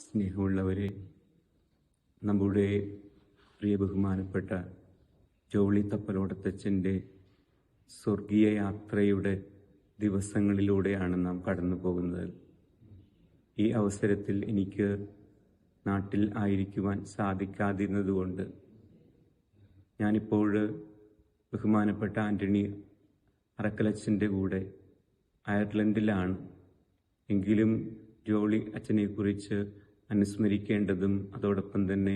സ്നേഹമുള്ളവരെ, നമ്മുടെ പ്രിയ ബഹുമാനപ്പെട്ട ജോളി തപ്പലോടത്തച്ഛൻ്റെ സ്വർഗീയ യാത്രയുടെ ദിവസങ്ങളിലൂടെയാണ് നാം കടന്നു പോകുന്നത്. ഈ അവസരത്തിൽ എനിക്ക് നാട്ടിൽ ആയിരിക്കുവാൻ സാധിക്കാതിരുന്നതുകൊണ്ട് ഞാനിപ്പോൾ ബഹുമാനപ്പെട്ട ആൻ്റണി അറക്കലച്ഛൻ്റെ കൂടെ അയർലൻഡിലാണ്. എങ്കിലും ജോളി അച്ഛനെക്കുറിച്ച് അനുസ്മരിക്കേണ്ടതും അതോടൊപ്പം തന്നെ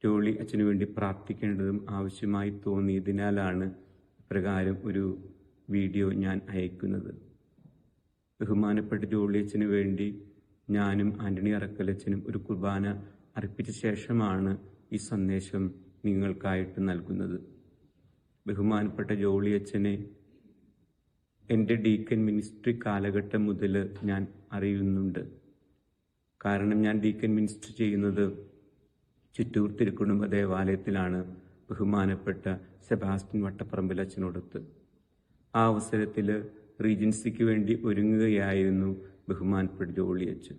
ജോളി അച്ഛനു വേണ്ടി പ്രാർത്ഥിക്കേണ്ടതും ആവശ്യമായി തോന്നിയതിനാലാണ് ഇപ്രകാരം ഒരു വീഡിയോ ഞാൻ അയക്കുന്നത്. ബഹുമാനപ്പെട്ട ജോളി അച്ഛന് വേണ്ടി ഞാനും ആൻ്റണി അറക്കലച്ഛനും ഒരു കുർബാന അർപ്പിച്ച ശേഷമാണ് ഈ സന്ദേശം നിങ്ങൾക്കായിട്ട് നൽകുന്നത്. ബഹുമാനപ്പെട്ട ജോളി അച്ഛനെ എൻ്റെ ഡീക്കൻ മിനിസ്ട്രി കാലഘട്ടം മുതൽ ഞാൻ അറിയുന്നുണ്ട്. കാരണം ഞാൻ ഡീക്കൻ മിനിസ്ട്രി ചെയ്യുന്നത് ചിറ്റൂർ തിരുക്കുടുംബ ദേവാലയത്തിലാണ് ബഹുമാനപ്പെട്ട സെബാസ്റ്റ്യൻ വട്ടപ്പറമ്പിൽ അച്ഛനോടൊത്ത്. ആ അവസരത്തിൽ റീജൻസിക്ക് വേണ്ടി ഒരുങ്ങുകയായിരുന്നു ബഹുമാനപ്പെട്ട ജോളി അച്ഛൻ.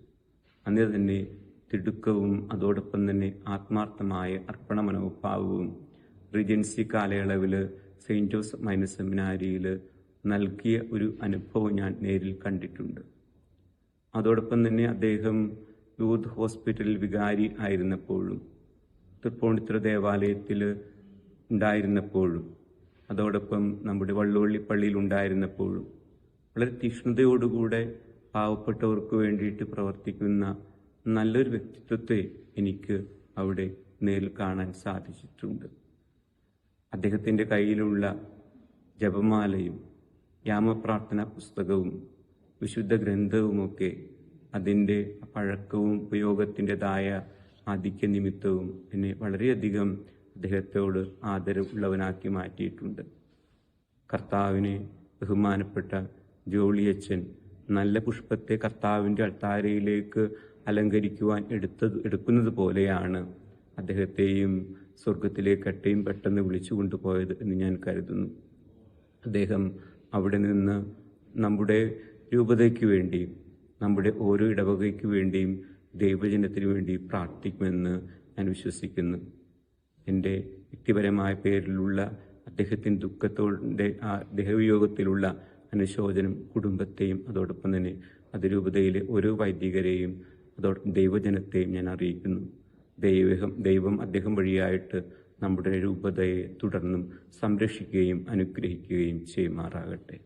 അന്ന് തന്നെ തിടുക്കവും അതോടൊപ്പം തന്നെ ആത്മാർത്ഥമായ അർപ്പണ മനോഭാവവും റീജൻസി കാലയളവിൽ സെയിൻറ്റ് ജോസഫ് മൈനർ സെമിനാരിയിൽ നൽകിയ ഒരു അനുഭവം ഞാൻ നേരിൽ കണ്ടിട്ടുണ്ട്. അതോടൊപ്പം തന്നെ അദ്ദേഹം യൂത്ത് ഹോസ്പിറ്റൽ വികാരി ആയിരുന്നപ്പോഴും തൃപ്പൂണിത്തുറ ദേവാലയത്തിൽ ഉണ്ടായിരുന്നപ്പോഴും അതോടൊപ്പം നമ്മുടെ വള്ളുവള്ളി പള്ളിയിൽ ഉണ്ടായിരുന്നപ്പോഴും വളരെ തീക്ഷ്ണതയോടുകൂടെ പാവപ്പെട്ടവർക്ക് വേണ്ടിയിട്ട് പ്രവർത്തിക്കുന്ന നല്ലൊരു വ്യക്തിത്വത്തെ എനിക്ക് അവിടെ നേരിൽ കാണാൻ സാധിച്ചിട്ടുണ്ട്. അദ്ദേഹത്തിൻ്റെ കയ്യിലുള്ള ജപമാലയും യാമപ്രാർത്ഥന പുസ്തകവും വിശുദ്ധ ഗ്രന്ഥവുമൊക്കെ അതിൻ്റെ പഴക്കവും ഉപയോഗത്തിൻ്റെതായ ആധിക്യ നിമിത്തവും എന്നെ വളരെയധികം അദ്ദേഹത്തോട് ആദരവുള്ളവനാക്കി മാറ്റിയിട്ടുണ്ട്. കർത്താവിനെ ബഹുമാനപ്പെട്ട ജോളിയച്ഛൻ നല്ല പുഷ്പത്തെ കർത്താവിൻ്റെ അൾത്താരയിലേക്ക് അലങ്കരിക്കുവാൻ എടുക്കുന്നത് പോലെയാണ് അദ്ദേഹത്തെയും സ്വർഗത്തിലേക്ക് എട്ടയും പെട്ടെന്ന് വിളിച്ചു കൊണ്ടുപോയത് എന്ന് ഞാൻ കരുതുന്നു. അദ്ദേഹം അവിടെ നിന്ന് നമ്മുടെ രൂപതയ്ക്ക് വേണ്ടിയും നമ്മുടെ ഓരോ ഇടവകയ്ക്ക് വേണ്ടിയും ദൈവജനത്തിനു വേണ്ടി പ്രാർത്ഥിക്കുമെന്ന് ഞാൻ വിശ്വസിക്കുന്നു. എൻ്റെ വ്യക്തിപരമായ പേരിലുള്ള അദ്ദേഹത്തിൻ്റെ ദുഃഖത്തോടെ ദേഹവിയോഗത്തിലുള്ള അനുശോചനം കുടുംബത്തെയും അതോടൊപ്പം തന്നെ അതിരൂപതയിലെ ഓരോ വൈദികരെയും അതോടൊപ്പം ദൈവജനത്തെയും ഞാൻ അറിയിക്കുന്നു. ദൈവം അദ്ദേഹം വഴിയായിട്ട് നമ്മുടെ രൂപതയെ തുടർന്നും സംരക്ഷിക്കുകയും അനുഗ്രഹിക്കുകയും ചെയ്യുമാറാകട്ടെ.